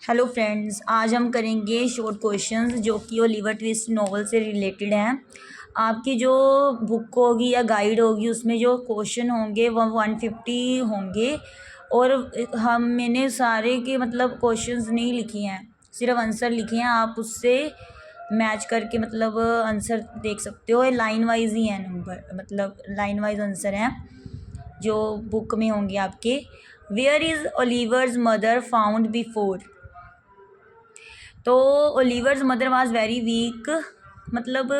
Hello friends, आज हम करेंगे शॉर्ट क्वेश्चंस जो कि ओलिवर ट्विस्ट नॉवल से रिलेटेड हैं। आपकी जो बुक होगी या गाइड होगी उसमें जो क्वेश्चन होंगे वो 150 होंगे। और मैंने सारे के मतलब क्वेश्चंस नहीं लिखे हैं, सिर्फ आंसर लिखे हैं। आप उससे मैच करके मतलब आंसर देख सकते हो। लाइन वाइज ही है नंबर, मतलब लाइन वाइज आंसर हैं जो बुक में होंगे आपके। Where is Oliver's mother found before. तो Oliver's mother was very weak, मतलब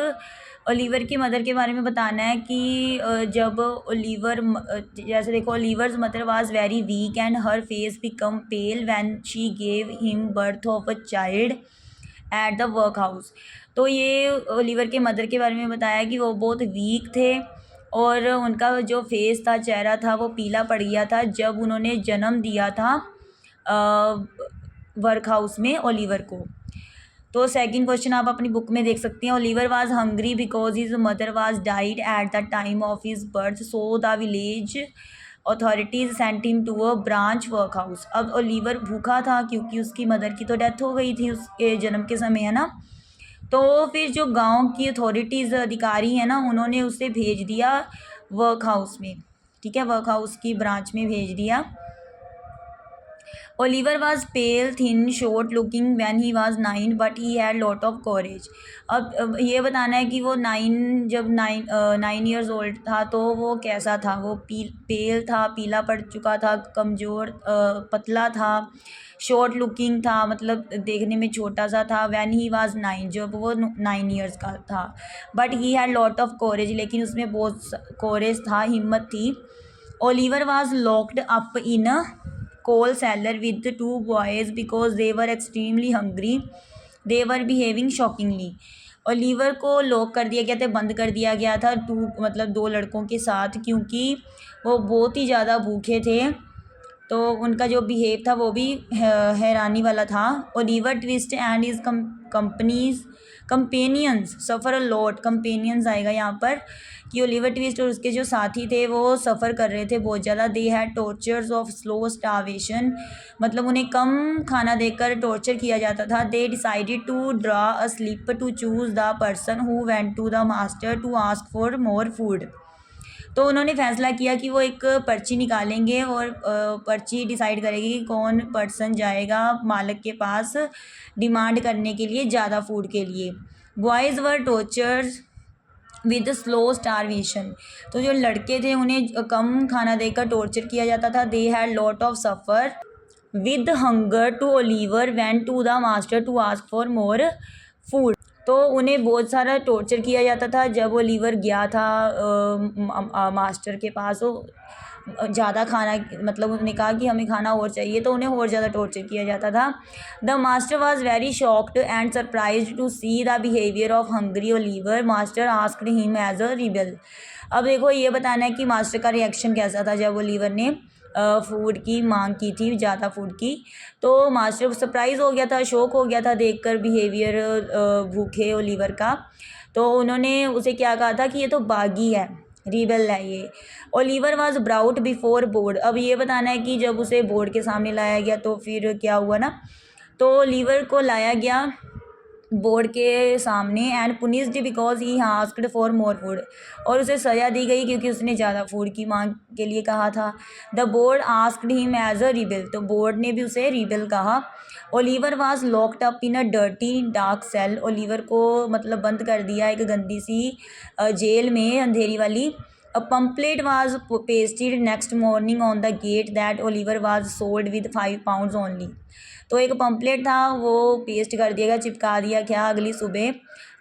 ओलिवर की मदर के बारे में बताना है कि जब ओलिवर जैसे देखो, Oliver's mother was very weak and her face become pale when she gave him birth of a child at the work house. तो ये ओलिवर के मदर के बारे में बताया कि वो बहुत वीक थे और उनका जो फेस था, चेहरा था, वो पीला पड़ गया था जब उन्होंने जन्म दिया था वर्क हाउस में ओलिवर को। तो सेकंड क्वेश्चन आप अपनी बुक में देख सकते हैं। Oliver was hungry because his mother was died at the time of his birth, so the village authorities sent him to a branch work house. अब ओलिवर भूखा था क्योंकि उसकी मदर की तो डेथ हो गई थी उसके जन्म के समय, है ना। तो फिर जो गांव की अथॉरिटीज़ अधिकारी हैं ना, उन्होंने उसे भेज दिया वर्क हाउस में, ठीक है, वर्क हाउस की ब्रांच में भेज दिया। Oliver was pale thin short looking when he was 9 but he had lot of courage. अब ये बताना है कि वो जब 9 ईयर्स ओल्ड था तो वो कैसा था। वो पेल था, पीला पड़ चुका था, कमज़ोर, पतला था, शॉर्ट लुकिंग था, मतलब देखने में छोटा सा था। वैन ही वॉज 9, जब वो 9 ईयर्स का था। But he had lot of courage, लेकिन उसमें बहुत कॉरेज था, हिम्मत थी। Oliver was locked up in coal cellar with the two boys because they were extremely hungry. They were behaving shockingly. Oliver को लॉक कर दिया गया था, बंद कर दिया गया था मतलब दो लड़कों के साथ, क्योंकि वो बहुत ही ज़्यादा भूखे थे। तो उनका जो बिहेव था वो भी हैरानी वाला था। Oliver twist and is companies companions suffer a lot. Companions आएगा यहाँ पर कि ओलिवर ट्विस्ट और उसके जो साथी थे वो सफ़र कर रहे थे बहुत ज़्यादा। They had tortures of slow starvation, मतलब उन्हें कम खाना देकर टॉर्चर किया जाता था। They decided to draw a slip to choose the person who went to the master to ask for more food. तो उन्होंने फैसला किया कि वो एक पर्ची निकालेंगे और पर्ची डिसाइड करेगी कि कौन पर्सन जाएगा मालिक के पास डिमांड करने के लिए ज़्यादा फूड के लिए। Boys were tortures with slow starvation. तो जो लड़के थे उन्हें कम खाना देकर टॉर्चर किया जाता था। They had lot of suffer with hunger to Oliver went to the master to ask for more food. तो उन्हें बहुत सारा टॉर्चर किया जाता था जब ओलिवर गया था मास्टर के पास। वो ज़्यादा खाना, मतलब उन्होंने कहा कि हमें खाना और चाहिए, तो उन्हें और ज़्यादा टॉर्चर किया जाता था। The master was very shocked and surprise to see the behaviour of hungry Oliver. Master asked him as a rebel. अब देखो, ये बताना है कि मास्टर का रिएक्शन कैसा था जब ओलिवर ने फूड की मांग की थी, ज़्यादा फूड की। तो मास्टर सरप्राइज़ हो गया था, शॉक हो गया था देखकर बिहेवियर भूखे ओलिवर का। तो उन्होंने उसे क्या कहा था कि ये तो बागी है, रिबेल है ये। Oliver was brought before board. अब ये बताना है कि जब उसे बोर्ड के सामने लाया गया तो फिर क्या हुआ ना। तो ओलिवर को लाया गया बोर्ड के सामने and punished because he asked for more food, और उसे सज़ा दी गई क्योंकि उसने ज़्यादा फूड की मांग के लिए कहा था। The board asked him as a rebel, तो बोर्ड ने भी उसे रिबेल कहा। Oliver was locked up in a dirty dark cell. Oliver को मतलब बंद कर दिया एक गंदी सी जेल में, अंधेरी वाली। A pamphlet was pasted next morning on the gate that Oliver was sold with 5 pounds only. तो एक पम्पलेट था, वो पेस्ट कर दिया गया, चिपका दिया क्या अगली सुबह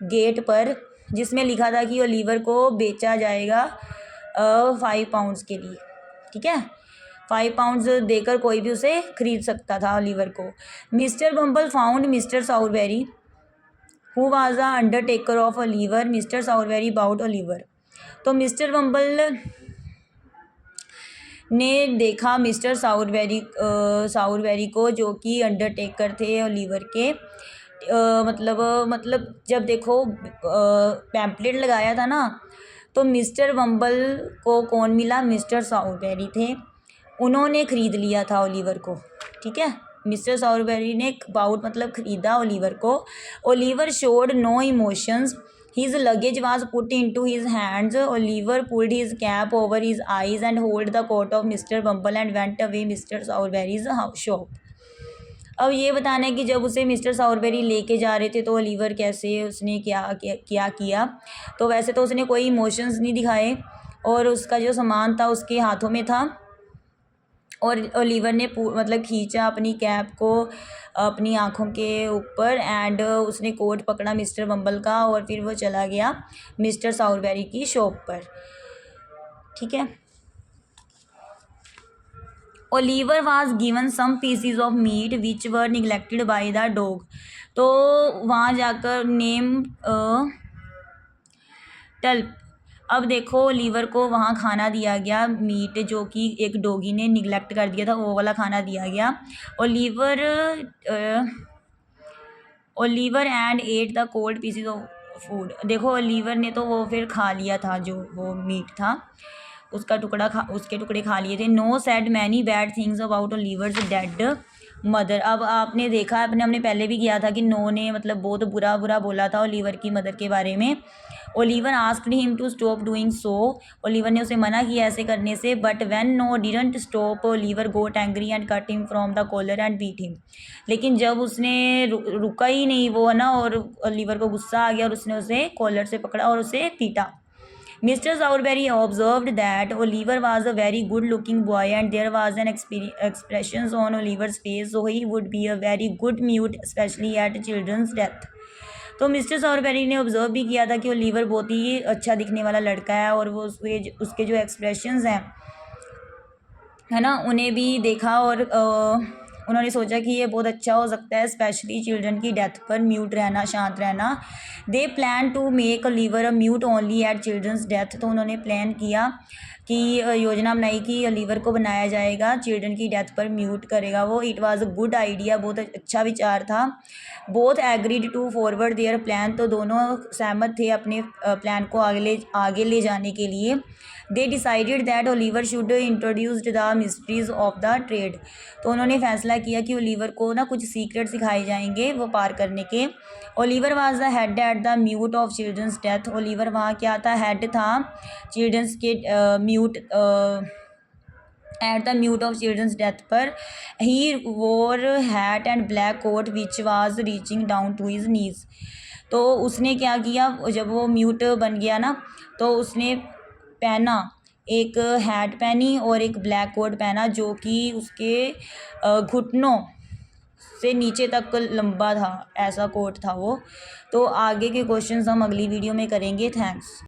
गेट पर, जिसमें लिखा था कि ओलिवर को बेचा जाएगा 5 पाउंड्स के लिए, ठीक है। 5 पाउंड्स देकर कोई भी उसे खरीद सकता था ओलिवर को। Mister Bumble found mister Sowerberry who was the undertaker of Oliver. Mister Sowerberry bought Oliver. तो मिस्टर बम्बल ने देखा मिस्टर साउरबेरी को, जो कि अंडरटेकर थे ओलिवर के। मतलब जब देखो पैम्पलेट लगाया था ना, तो मिस्टर बम्बल को कौन मिला, मिस्टर साउरबेरी थे, उन्होंने ख़रीद लिया था ओलिवर को, ठीक है। मिस्टर सॉवरबेरी ने बाउट मतलब ख़रीदा ओलिवर को। Oliver showed no emotions, his luggage was put into his hands. Oliver pulled his cap over his eyes and held the coat of Mr. Bumble and went away Mr. Sowerberry's shop. अब ये बताना है कि जब उसे mister सॉवरबेरी लेके जा रहे थे तो ओलिवर कैसे उसने क्या किया। तो वैसे तो उसने कोई इमोशंस नहीं दिखाए और उसका जो सामान था उसके हाथों में था और ओलिवर ने मतलब खींचा अपनी कैप को अपनी आँखों के ऊपर एंड उसने कोट पकड़ा मिस्टर बम्बल का और फिर वो चला गया मिस्टर सॉवरबेरी की शॉप पर। ठीक है। Oliver was given some pieces of meat which were neglected by the dog. तो वहाँ जाकर नेम टल्प। अब देखो ओलिवर को वहाँ खाना दिया गया मीट जो कि एक डॉगी ने निगलेक्ट कर दिया था, वो वाला खाना दिया गया। Oliver and at the cold PCs of food. देखो ओलिवर ने तो वो फिर खा लिया था जो वो मीट था उसके टुकड़े खा लिए थे। Noah said many bad things about Oliver's dead mother. अब आपने देखा हमने पहले भी किया था कि नो ने मतलब बहुत बुरा बोला था ओलिवर की मदर के बारे में। Oliver asked him to stop doing so. Oliver ने उसे मना किया ऐसे करने से, but when Noah didn't stop Oliver got angry and cut him from the collar and beat him. लेकिन जब उसने रुका ही नहीं वो है ना और ओलिवर को गुस्सा आ गया और उसने उसे कॉलर से पकड़ा और उसे पीटा। Mr. Sowerberry observed that Oliver was a very good-looking boy and there was an expression on Oliver's face, so he would be a very good mute, especially at children's death. तो mister सॉवरबेरी ने observe भी किया था कि Oliver बहुत ही अच्छा दिखने वाला लड़का है और वो उसके जो एक्सप्रेशंस हैं है ना उन्हें भी देखा और उन्होंने सोचा कि ये बहुत अच्छा हो सकता है स्पेशली चिल्ड्रन की डेथ पर म्यूट रहना, शांत रहना। They plan to make Oliver a mute only at children's death. तो उन्होंने प्लान किया कि योजना बनाई कि ओलिवर को बनाया जाएगा चिल्ड्रन की डेथ पर म्यूट करेगा वो। It was a good idea, बहुत अच्छा विचार था। Both agreed to forward their plan. तो दोनों सहमत थे अपने प्लान को आगे ले जाने के लिए। They decided that Oliver should introduced the mysteries of the trade. तो उन्होंने फैसला किया कि ओलिवर को ना कुछ सीक्रेट सिखाए जाएंगे वो पार करने के। Oliver was the head at the mute of children's death. Oliver वहाँ क्या था, हेड था चिल्ड्रंस के mute at the mute of children's death पर। He wore hat and black coat which was reaching down to his knees. तो उसने क्या किया जब वो म्यूट बन गया ना तो उसने पहना एक हैट पहनी और एक ब्लैक कोट पहना जो कि उसके घुटनों से नीचे तक लंबा था, ऐसा कोट था वो। तो आगे के क्वेश्चंस हम अगली वीडियो में करेंगे। थैंक्स।